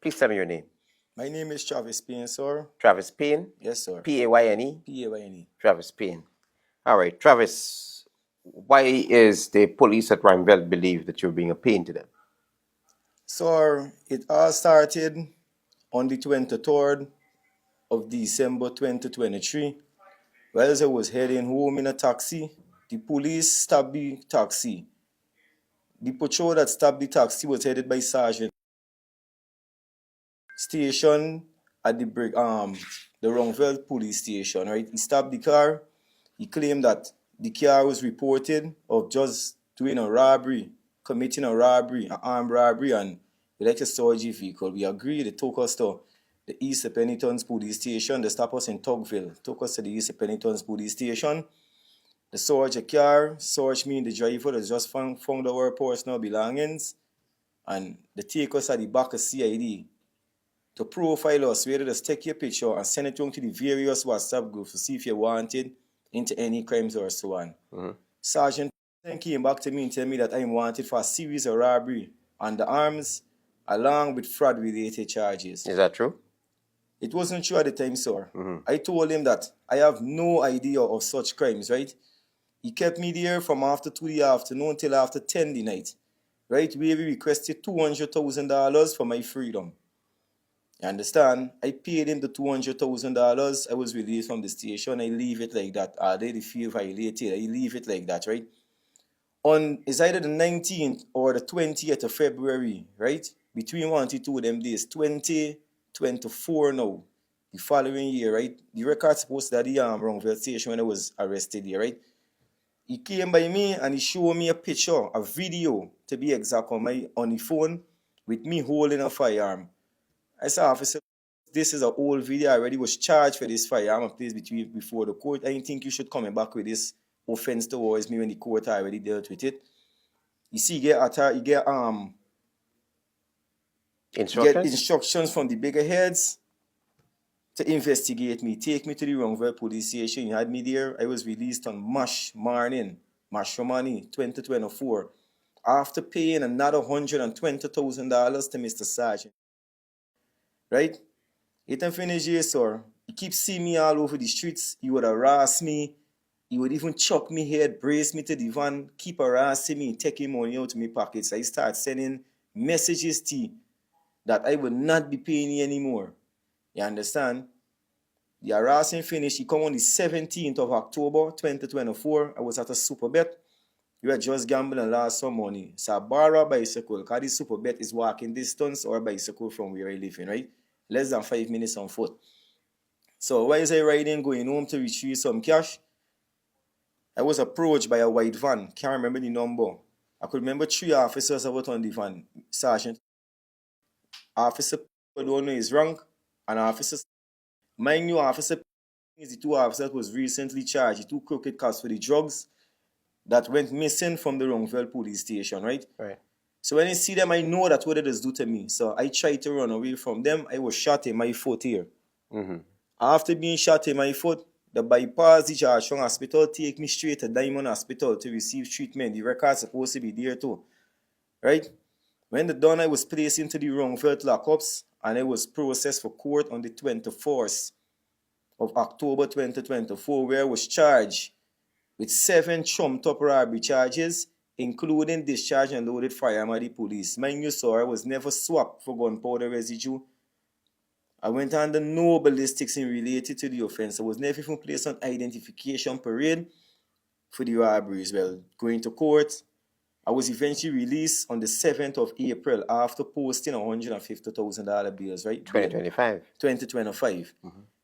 Please tell me your name. My name is Travis Payne, sir. Travis Payne? Yes, sir. P-A-Y-N-E? P-A-Y-N-E. Travis Payne. All right, Travis, why is the police at Rhinebeck believe that you're being a pain to them? Sir, it all started on the 23rd of December 2023. While I was heading home in a taxi, the police stopped the taxi. The patrol that stopped the taxi was headed by Sergeant station at the Ronville police station, right? He stopped the car. He claimed that the car was reported of just doing a robbery, committing a robbery, an armed robbery, and they like a storage vehicle. We agreed. They took us to the East Penitence police station. They stopped us in Tugville, took us to the East Penitence police station. They searched a car, searched me and the driver. They just found our personal belongings, and they take us at the back of CID to profile us, where they just take your picture and send it to the various WhatsApp groups to see if you're wanted into any crimes or so on. Sergeant then came back to me and told me that I'm wanted for a series of robbery on the arms, along with fraud-related charges. Is that true? It wasn't true at the time, sir. I told him that I have no idea of such crimes, right? He kept me there from after 2 the afternoon till after 10 the night, right? Where he requested $200,000 for my freedom. You understand? I paid him the $200,000. I was released from the station. I leave it like that. They feel violated. I leave it like that, right? It's either the 19th or the 20th of February, right? Between 1 to 2 of them days, 2024 now, the following year, right? The record's supposed to be at the Ronville station when I was arrested here, right? He came by me and he showed me a picture, a video, to be exact, on the phone with me holding a firearm. I said, officer, this is an old video. I already was charged for this firearm and placed before the court. I didn't think you should come back with this offense towards me when the court already dealt with it. You see, you get instructions from the bigger heads to investigate me, take me to the Ronville police station. You had me there. I was released on March morning, March money, 2024, after paying another $120,000 to Mr. Sergeant. Right? It ain't finished here, sir. He keeps seeing me all over the streets. He would harass me. He would even chuck me head, brace me to the van, keep harassing me, taking money out of my pockets. I start sending messages to you that I would not be paying you anymore. You understand? The harassing finished. He come on the 17th of October, 2024. I was at a super bet. We were just gambling and lost some money. So I borrow a bicycle, because the super bet is walking distance or a bicycle from where I live in, right? Less than 5 minutes on foot. So while I riding, going home to retrieve some cash, I was approached by a white van. Can't remember the number. I could remember 3 officers out on the van. Sergeant, officer, I don't know his rank, and officer, mind you, officer is the 2 officers was recently charged, the 2 crooked cops for the drugs that went missing from the Ronville police station, right? Right. So when I see them, I know that's what they just do to me. So I tried to run away from them. I was shot in my foot here. After being shot in my foot, the bypass the Georgetown Hospital take me straight to Diamond Hospital to receive treatment. The record's supposed to be there too, right? When the done, I was placed into the Ronville lockups and I was processed for court on the 24th of October 2024, where I was charged with 7 trumped-up robbery charges, including discharge and loaded firearm at the police. Mind you, sir, I was never swapped for gunpowder residue. I went under no ballistics in related to the offense. I was never even placed on identification parade for the robberies. Well, going to court, I was eventually released on the 7th of April after posting $150,000 bills, right? 2025.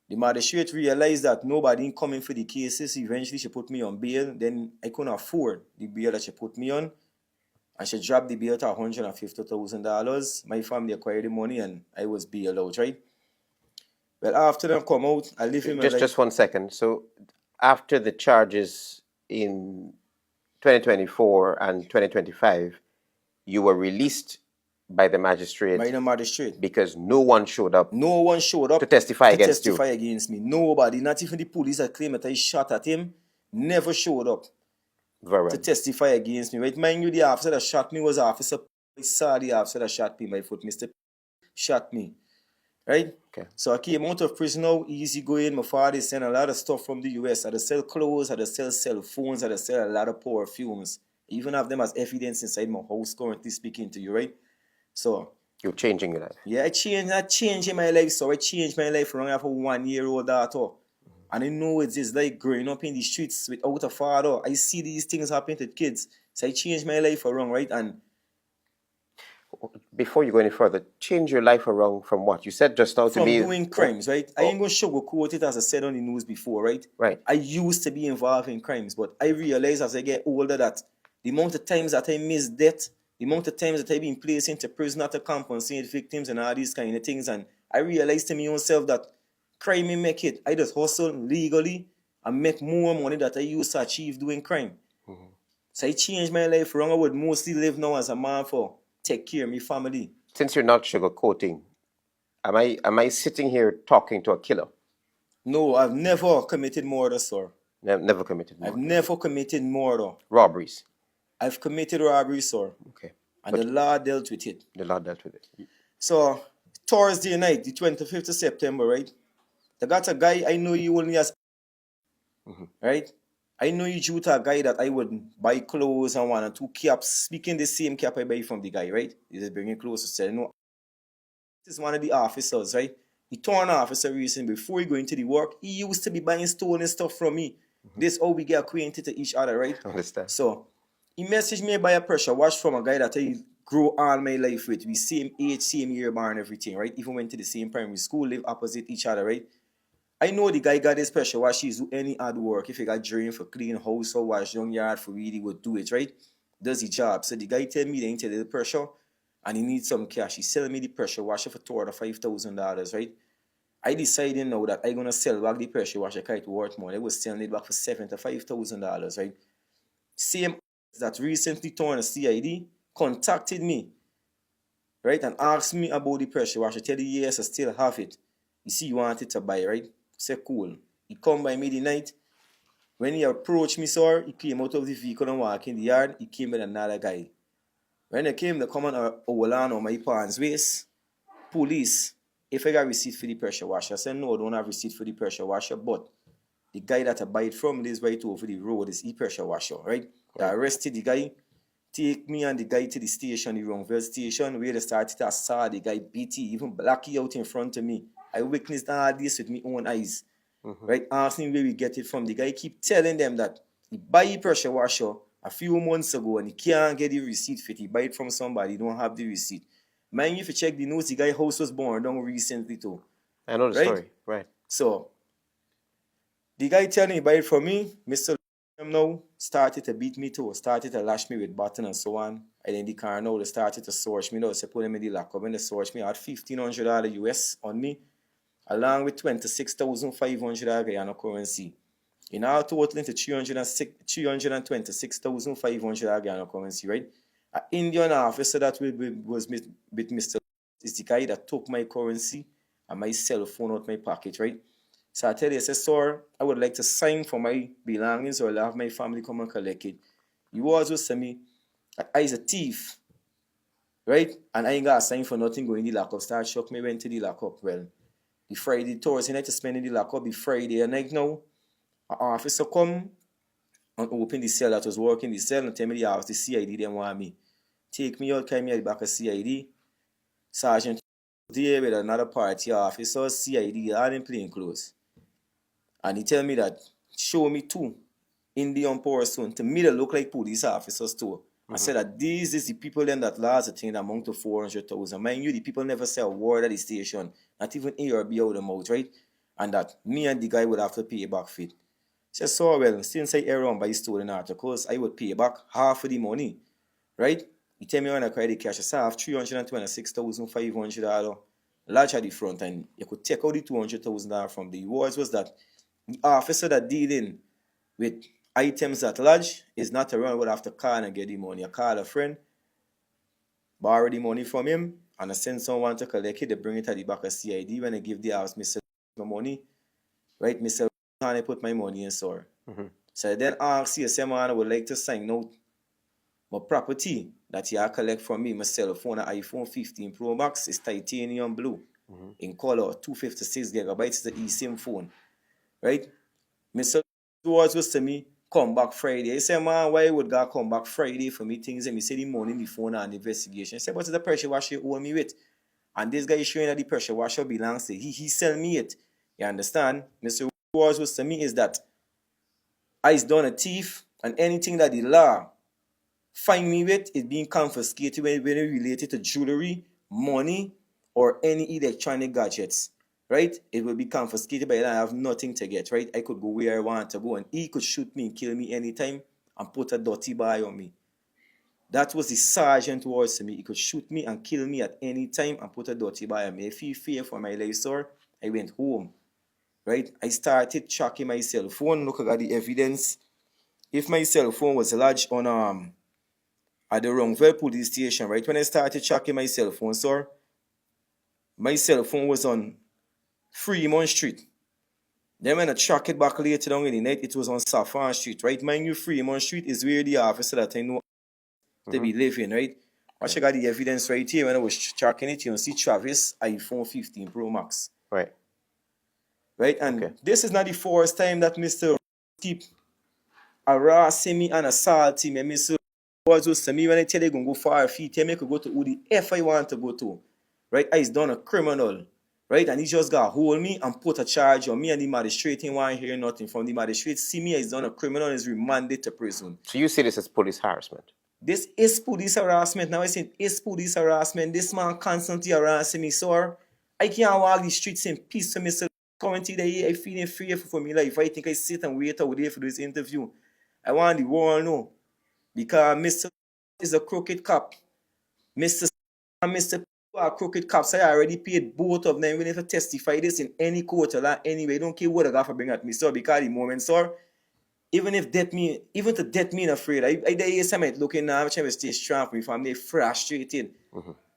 The magistrate realized that nobody coming for the cases. Eventually, she put me on bail. Then I couldn't afford the bail that she put me on. And she dropped the bail to $150,000. My family acquired the money and I was bailed out, right? Well, after them come out, I live in my life. Just 1 second. So after the charges in 2024 and 2025, you were released by the magistrate. By the magistrate. Because no one showed up. No one showed up to testify against you. Against me. Nobody, not even the police that claimed that I shot at him, never showed up to testify against me. Right? Mind you, the officer that shot me was officer. I saw the officer that shot me in my foot, Mr. shot me. Right? Okay. So I came out of prison now, easy going. My father sent a lot of stuff from the US. I had to sell clothes, I had to sell cell phones, I had to sell a lot of perfumes. I even have them as evidence inside my house currently speaking to you, right? So You're changing your life. yeah, I changed in my life. So I changed my life around for 1 year old daughter. And I know it's just like growing up in the streets without a father. I see these things happen to kids. So I changed my life around, right? And Before you go any further, change your life around from what? You said just now to from me. doing crimes, right? I ain't gonna sugarcoat it as I said on the news before, right? Right. I used to be involved in crimes, but I realized as I get older that the amount of times that I miss death, the amount of times that I've been placed into prison not to compensate victims and all these kind of things, and I realized to me myself that crime may make it. I just hustle legally and make more money that I used to achieve doing crime. So I changed my life around. I would mostly live now as a man for take care of my family. Since you're not sugarcoating, am I sitting here talking to a killer? No, I've never committed murder, sir. Never committed I've murder. never committed murder. Robberies. I've committed robbery, sir. Okay. And the law dealt with it. The law dealt with it. So, Thursday night, the 25th of September, right? They got a guy I know you only as, right? I know you due to a guy that I would buy clothes and one or two caps, speaking the same cap I buy from the guy, right? He just bringing clothes to sell. No, this is one of the officers, right? He turned officer recently before he go into the work. He used to be buying stolen stuff from me. This how we get acquainted to each other, right? Understand. So he messaged me by a pressure wash from a guy that I grew all my life with. We same age, same year bar and everything, right? Even went to the same primary school, live opposite each other, right? I know the guy got his pressure wash. He's do any hard work. If he got drain for clean house or wash young yard for weed, he would do it, right? Does his job. So the guy tell me they ain't tell the pressure and he needs some cash. He's selling me the pressure washer for $5,000, right? I decided now that I'm gonna sell back the pressure washer because it worth more. I was selling it back for $75,000, right? Same that recently turned a CID contacted me, right, and asked me about the pressure washer. Tell the yes, I still have it. You see, you wanted to buy, right? Say cool. He come by midnight. When he approached me, sir, he came out of the vehicle and walked in the yard. He came with another guy. When they came, they come on on my pants waist. Police, if I got receipt for the pressure washer, I said no, I don't have receipt for the pressure washer, but the guy that I buy it from lives right over the road is pressure washer, right? They arrested the guy, take me and the guy to the station, the Wrongville station, where they started to assault the guy, beat he, even black he out in front of me. I witnessed all this with my own eyes, right? Asking where we get it from. The guy keep telling them that he buy a pressure washer a few months ago and he can't get the receipt for it. He buy it from somebody, he don't have the receipt. Mind you, if you check the news, the guy house was burned down recently too. I know the Right? story. Right. So the guy telling me buy it from me, Mr. now started to beat me too, started to lash me with button and so on. And in the car now, they started to search me now. So put him in the lockup. When they searched me, I had $1,500 US on me, along with 26,500 Guyana currency. In all total into 326,500 Guyana currency, right? An Indian officer that was with Mr. is the guy that took my currency and my cell phone out my pocket, right? So I tell you, I said, sir, I would like to sign for my belongings or I'll have my family come and collect it. You also say me, I is a thief, right? And I ain't got to sign for nothing going in the lockup. Start shock me, went to the lockup. Well, the Friday, Thursday night to spend in the lockup, the Friday night now, an officer come and open the cell that was working the cell and tell me the CID they want me. Take me out, carry me at the back of CID. Sergeant there with another party officer, CID, all in plain clothes. And he tell me that, show me two Indian person. To me, they look like police officers too. I said that these is the people then that last a thing that amount to 400,000. Mind you, the people never say a word at the station, not even A or B out of the mouth, right? And that me and the guy would have to pay back for it. Said, so well, since I air on by stolen articles, I would pay back half of the money, right? He tell me when I carry the cash, I said I have $326,500 large at the front, and you could take out the $200,000 from the rewards. Was that the officer that dealing with items at large is not around, would have to call and get the money. I call a friend, borrow the money from him, and I send someone to collect it. They bring it at the back of CID. When I give the house, Mr. my money, right? Mr. and I put my money in, sir. So I then ask you, say, man, I would like to sign out my property that he collect from me, my cell phone, an iPhone 15 Pro Max, is titanium blue in color, 256 gigabytes, the eSIM phone, right? Mr. Edwards was to me, come back Friday. He said, man, why would God come back Friday for me things? And me say the morning the phone and investigation. He said, what's the pressure washer you owe me with? And this guy is showing that the pressure washer belongs to he sell me it. You understand? Mr. Edwards was to me is that I's done a thief, and anything that the law find me with is being confiscated when it related to jewelry, money, or any electronic gadgets, right? It will be confiscated, but I have nothing to get, right? I could go where I want to go, and he could shoot me and kill me anytime and put a dirty buy on me. That was the sergeant towards me. He could shoot me and kill me at any time and put a dirty buy on me. If he fear for my life, sir, I went home, right? I started tracking my cell phone, look at the evidence. If my cell phone was lodged on at the Wrongville police station, right? When I started tracking my cell phone, sir, my cell phone was on Fremont Street. Then when I track it back later down in the night, it was on Saffron Street, right? Mind you, Fremont Street is where the officer that I know to be living, right? I check out the evidence right here. When I was tracking it, you can see Travis iPhone 15 Pro Max. Right. Right? And this is not the first time that Mr. keep harassing me and assaulting me. Mr. was to me when I tell you go far feet, tell me to go to who the F I want to go to. Right? I's done a criminal. Right? And he just got hold me and put a charge on me, and the magistrate didn't want to hear nothing from the magistrate. See me, he's done a criminal and is remanded to prison. So you see this as police harassment? This is police harassment. Now I say it's police harassment. This man constantly harassing me, sir. I can't walk the streets in peace. So Mr. Currently, I feeling fearful for me life. I think I sit and wait out there for this interview. I want the world to know. Because Mr. is a crooked cop. Mr. and Mr. are crooked cops. I already paid both of them willing to testify this in any court or law anyway. I don't care what I got for bring at me, sir. Because the moment, sir, even to death me afraid. I there some looking now, I'm trying to stay strong for me, for I'm frustrated.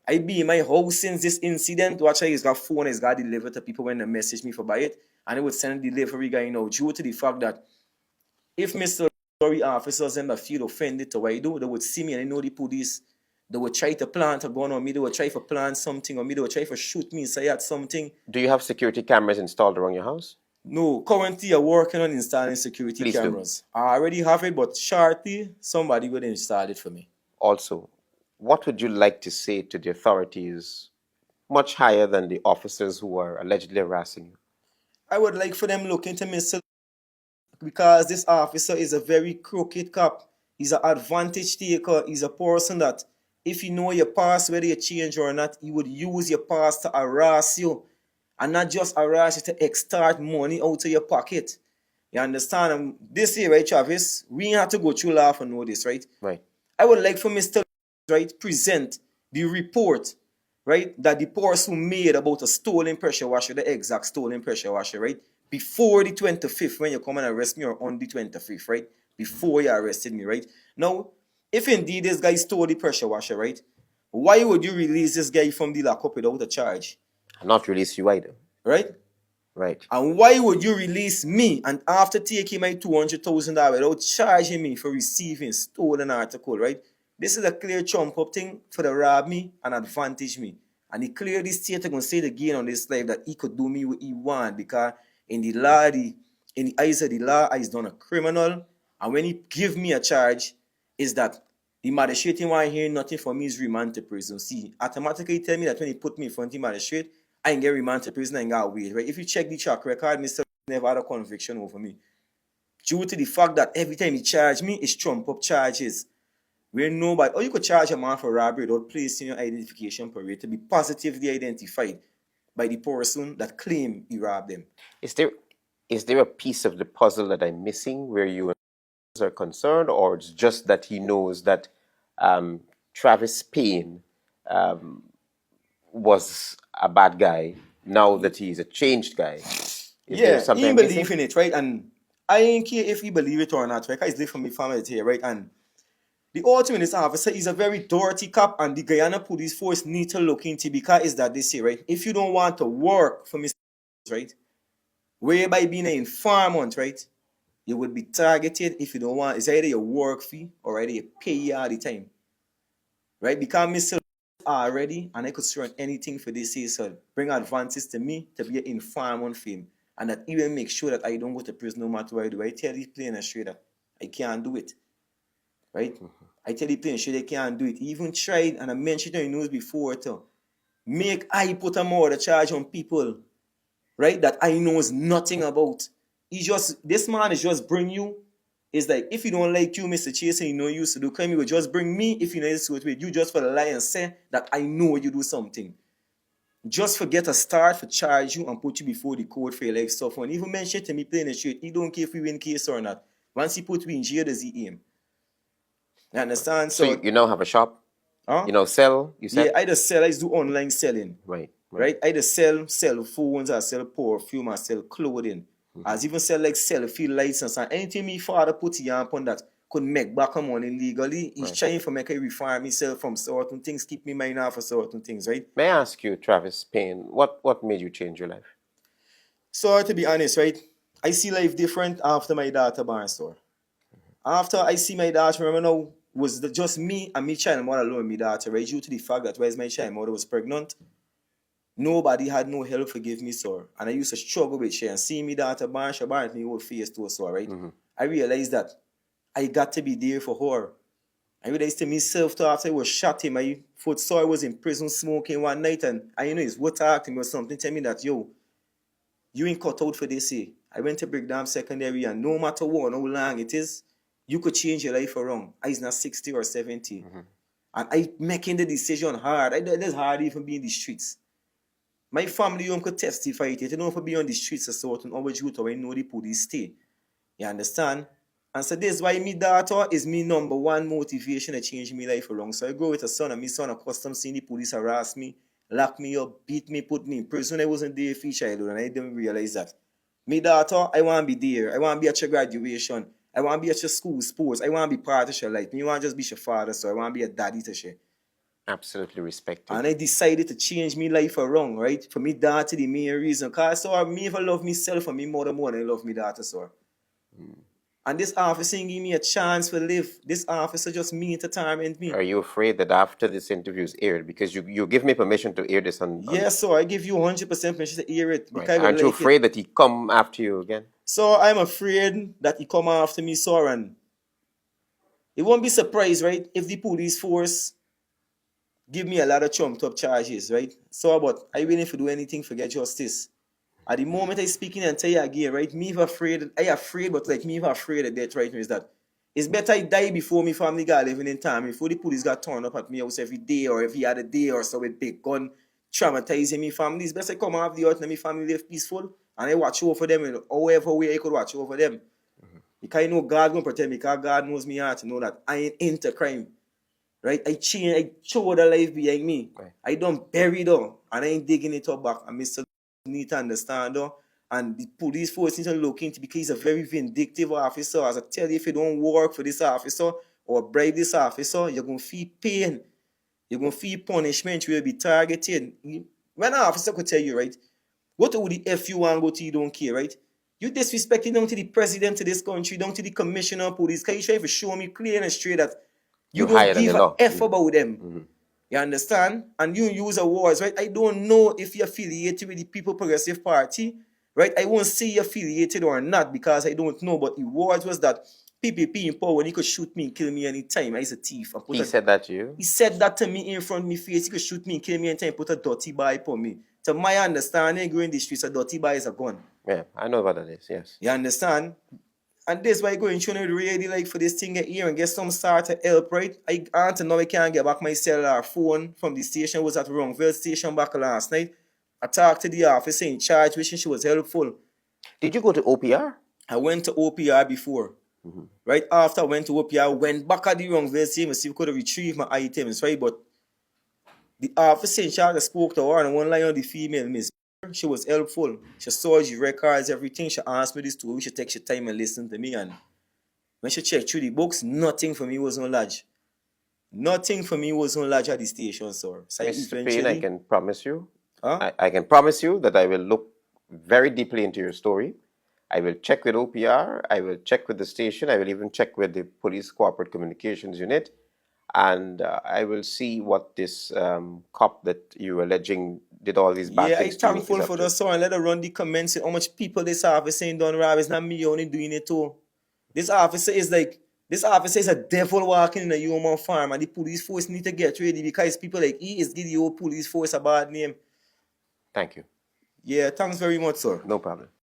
I be in my house since this incident. Watch how he's got phone, he's got delivered to people when they message me for buy it. And I would send a delivery guy, due to the fact that if Mr. Sorry officers and I feel offended to what I do, they would see me and I know the police. They would try to plant a gun on me, they would try to plant something on me, they would try to shoot me and say I had something. Do you have security cameras installed around your house? No, currently I'm working on installing security cameras. I already have it, but shortly somebody will install it for me. Also, what would you like to say to the authorities much higher than the officers who are allegedly harassing you? I would like for them look into Mr. because this officer is a very crooked cop. He's an advantage taker. He's a person that if you know your past, whether you change or not, he would use your past to harass you. And not just harass you to extort money out of your pocket. You understand? This here, right, Travis, we have to go through law and know this, right? Right. I would like for Mr. right present the report, right, that the person made about a stolen pressure washer, the exact stolen pressure washer, right, before the 25th when you come and arrest me, or on the 25th, right, before you arrested me, right? Now, if indeed this guy stole the pressure washer, right, why would you release this guy from the lockup without a charge? Not release you either. Right? Right. And why would you release me and after taking my $200,000 without charging me for receiving stolen article, right? This is a clear chump up thing for the rob me and advantage me. And he clearly stated going to say again on this live that he could do me what he want, because in the law, in the eyes of the law, he's done a criminal. And when he give me a charge, is that the magistrate want to hear nothing from me is remand to prison. See, automatically tell me that when he put me in front of the magistrate, I can get remanded to prison and got wait, right? If you check the track record, Mr. never had a conviction over me. Due to the fact that every time he charge me, it's trump up charges. Where nobody, or you could charge a man for robbery without placing your identification parade to be positively identified by the person that claim he robbed them. Is there a piece of the puzzle that I'm missing where you are concerned, or it's just that he knows that Travis Payne was a bad guy now that he's a changed guy? He believe in it, right? And I ain't care if he believe it or not, right? Because he's living from my family here, right? And the ultimate officer is a very dirty cop, and the Guyana Police Force need to look into, because is that they say, right? If you don't want to work for Mr. right? Whereby being an informant, right? You would be targeted if you don't want. It's either your work fee or either you pay you all the time. Right? Because me still already and I could run anything for this year, so bring advances to me to be an informant for him. And that even make sure that I don't go to prison no matter what I do. I tell you plain and straight that I can't do it. Right? I tell you plain and straight I can't do it. He even tried, and I mentioned it in the news before too, make I put a murder charge on people, right, that I knows nothing about. This man is just bring you. It's like, if you don't like you, Mr. Chase, and you know you used to do crime, you will just bring me if you know it's with you just for the lie and say that I know you do something. Just forget a start for charge you and put you before the court for your life stuff. And even mention to me plain and straight, he don't care if we win case or not. Once he put me in jail, does he aim? You understand? So you now have a shop? Huh? You know, sell, you said? Yeah, I just sell, I just do online selling. Right. Right? I just sell phones, I sell perfume, I sell clothing. I even sell like selfie license and anything me father put here upon that could make back money legally. He's trying to make a refine myself from certain things, keep me mind off of certain things, right? May I ask you, Travis Payne, what made you change your life? So to be honest, right, I see life different after my daughter born, store. After I see my daughter, remember now, was just me and my child mother alone, my daughter, right? Due to the fact that whereas my child mother was pregnant, nobody had no help to give me, sir. And I used to struggle with she and see me daughter born, she born me whole face to her, sir, right? I realized that I got to be there for her. I realized to myself too, after I was shot him, my foot saw I was in prison smoking one night, and I his what talked to me or something, tell me that, yo, you ain't cut out for this, eh? I went to Brickdam Secondary, and no matter what, how long it is, you could change your life around. I is not 60 or 70. And I making the decision hard. It's hard even being in the streets. My family home could testify it. You know, for be on the streets of certain over youth or I know the police stay. You understand? And so this is why me daughter is me number one motivation to change my life around. So I go with a son and my son accustomed seeing the police harass me, lock me up, beat me, put me in prison. I wasn't there for childhood and I didn't realize that. Me daughter, I want to be there. I want to be at your graduation. I want to be at your school sports. I want to be part of your life. Me want to just be your father, so I want to be a daddy to share. Absolutely respect you. And I decided to change my life around, right? For me daughter, the main reason. Because so me if I love myself and me more than I love me daughter, so. And this officer give me a chance to live. This officer just mean to torment me. Are you afraid that after this interview is aired, because you give me permission to air this on... Yes, so I give you 100% permission to air it. Right. Aren't you afraid that he come after you again? So I'm afraid that he come after me, so, and it won't be surprised, right, if the police force give me a lot of trumped up charges, right? So, but I willing to do anything to get justice. At the moment I speaking and tell you again, right, I afraid, but like me afraid of death right now is that it's better I die before my family got living in time, before the police got turned up at me house every day or every other day or so with big gun traumatizing me family. It's best I come off the earth and my family live peaceful and I watch over them in however way I could watch over them. Because I know God gonna protect me, because God knows me heart to know that I ain't into crime. Right? I show the life behind me. Right. I don't bury though, and I ain't digging it up back. And Mr. need to understand though. And the police force need to look into, because he's a very vindictive officer. As I tell you, if you don't work for this officer or bribe this officer, you're gonna feel pain. You're gonna feel punishment. You will be targeted. When an officer could tell you, right, what would the F you want go to, you don't care, right? You disrespecting down to the president of this country, down to the commissioner of police. Can you try to show me clear and straight that you don't give a F about them? You understand? And you use awards, right? I don't know if you're affiliated with the People Progressive Party, right? I won't say you're affiliated or not because I don't know. But the words was that PPP in power, when he could shoot me and kill me anytime. He's a thief. He said that to you? He said that to me in front of me face. He could shoot me and kill me anytime, put a dirty bar upon me. To my understanding, going in the streets, a dirty bar is a gun. Yeah, I know what that is, yes. You understand? And this why going through the really like for this thing here and get some start to help, right? I aunt know I can't get back my cellular phone from the station. I was at Wrongville station back last night. I talked to the officer in charge, wishing she was helpful. Did you go to OPR? I went to OPR before. Right after I went to OPR, went back at the Wrongville station to see if I could retrieve my items, right? But the officer in charge spoke to her and one line on the female miss. She was helpful. She saw the records, everything. She asked me this story. She take her time and listen to me. And when she checked through the books, nothing for me was on lodge. Nothing for me was on lodge at the station, sir. So Mr. Payne, I can promise you. Huh? I can promise you that I will look very deeply into your story. I will check with OPR, I will check with the station, I will even check with the Police Corporate Communications Unit, and I will see what this cop that you alleging did all these bad Yeah, I things to you is thankful up for to. the song. Let her run the comments with how much people this officer saying done rob. It's not me only doing it too. This officer is a devil walking in a human farm, and the police force need to get ready because people like he is giving the whole police force a bad name. Thank you. Yeah, thanks very much, sir. No problem.